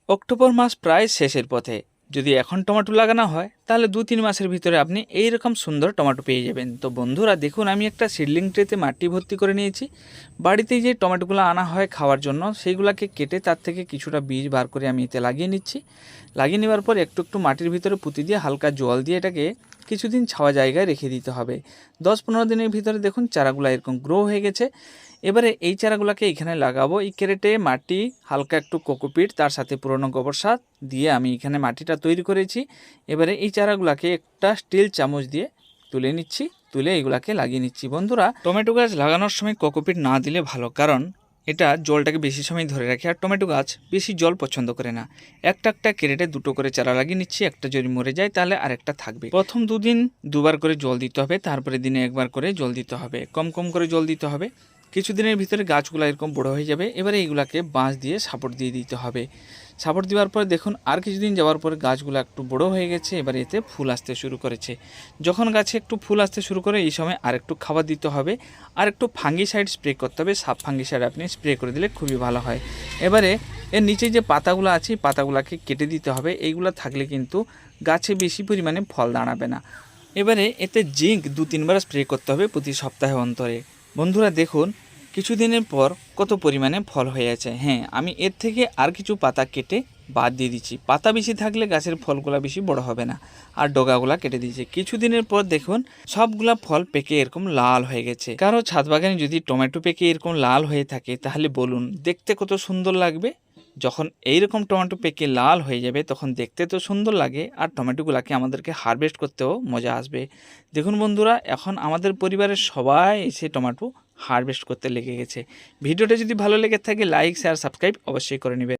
October মাস প্রায় শেষের পথে। যদি এখন টমেটো লাগানো হয় তাহলে 2-3 মাসের ভিতরে আপনি এই রকম সুন্দর টমেটো পেয়ে যাবেন। তো বন্ধুরা দেখুন, আমি একটা সিডলিং ট্রেতে মাটি ভর্তি করে নিয়েছি। বাড়িতেই যে টমেটোগুলো আনা হয় খাওয়ার জন্য, সেইগুলোকে কেটে তার থেকে কিছুটা বীজ বার করে আমি এতে লাগিয়ে নিচ্ছি। লাগিয়ে নেওয়ার পর একটু একটু মাটির ভিতরে পুঁতি দিয়ে হালকা জল দিয়ে এটাকে কিছুদিন ছাওয়া জায়গায় রেখে দিতে হবে। 10-15 দিনের ভিতরে দেখুন চারাগুলো এরকম গ্রো হয়ে গেছে। এবারে এই চারাগুলোকে এখানে লাগাবো। এই ক্যারেটে মাটি, হালকা একটু কোকোপিট, তার সাথে পুরনো গোবর সার দিয়ে আমি এখানে মাটিটা তৈরি করেছি। এবারে এই চারাগুলোকে একটা স্টিল চামচ দিয়ে তুলে নিচ্ছি, তুলে এগুলাকে লাগিয়ে নিচ্ছি। বন্ধুরা, টমেটো গাছ লাগানোর সময় কোকোপিট না দিলে ভালো, কারণ এটা জলটাকে বেশি সময় ধরে রাখে, আর টমেটো গাছ বেশি জল পছন্দ করে না। একটা ক্যারেটে 2টো করে চারা লাগিয়ে নিচ্ছি। একটা যদি মরে যায় তাহলে আরেকটা থাকবে। প্রথম 2 দিন 2বার করে জল দিতে হবে, তারপরে দিনে 1বার করে জল দিতে হবে। কম কম করে জল দিতে হবে। কিছুদিনের ভিতরে গাছগুলো এরকম বড় হয়ে যাবে। এবারে এইগুলাকে বাঁশ দিয়ে সাপোর্ট দিয়ে দিতে হবে। সাপোর্ট দেওয়ার পরে দেখুন আর কিছুদিন যাওয়ার পরে গাছগুলো একটু বড় হয়ে গেছে। এবারে এতে ফুল আসতে শুরু করেছে। যখন গাছে একটু ফুল আসতে শুরু করে এই সময় আর একটু খাবার দিতে হবে, আর একটু ফাঙ্গিসাইড স্প্রে করতে হবে। সাব ফাঙ্গিসাইড আপনি স্প্রে করে দিলে খুবই ভালো হয়। এবারে এর নিচে যে পাতাগুলো আছে পাতাগুলোকে কেটে দিতে হবে। এইগুলো থাকলে কিন্তু গাছে বেশি পরিমাণে ফল দাঁড়াবে না। এবারে এতে জিঙ্ক 2-3বার স্প্রে করতে হবে প্রতি সপ্তাহে অন্তরে। বন্ধুরা দেখুন কিছুদিনের পর কত পরিমাণে ফল হয়ে আছে। হ্যাঁ, আমি এর থেকে আর কিছু পাতা কেটে বাদ দিয়ে দিচ্ছি। পাতা বেশি থাকলে গাছের ফলগুলা বেশি বড় হবে না, আর ডগাগুলা কেটে দিয়েছি। কিছুদিনের পর দেখুন সবগুলা ফল পেকে এরকম লাল হয়ে গেছে। কারো ছাদ বাগানে যদি টমেটো পেকে এরকম লাল হয়ে থাকে তাহলে বলুন দেখতে কত সুন্দর লাগবে। যখন এইরকম টমেটো পেকে লাল হয়ে যাবে তখন দেখতে তো সুন্দর লাগে, আর টমেটোগুলোকে আমাদেরকে হারভেস্ট করতেও মজা আসবে। দেখুন বন্ধুরা, এখন আমাদের পরিবারের সবাই এসে টমেটো হারভেস্ট করতে লেগে গেছে। ভিডিওটা যদি ভালো লেগে থাকে লাইক, শেয়ার, সাবস্ক্রাইব অবশ্যই করে নেবেন।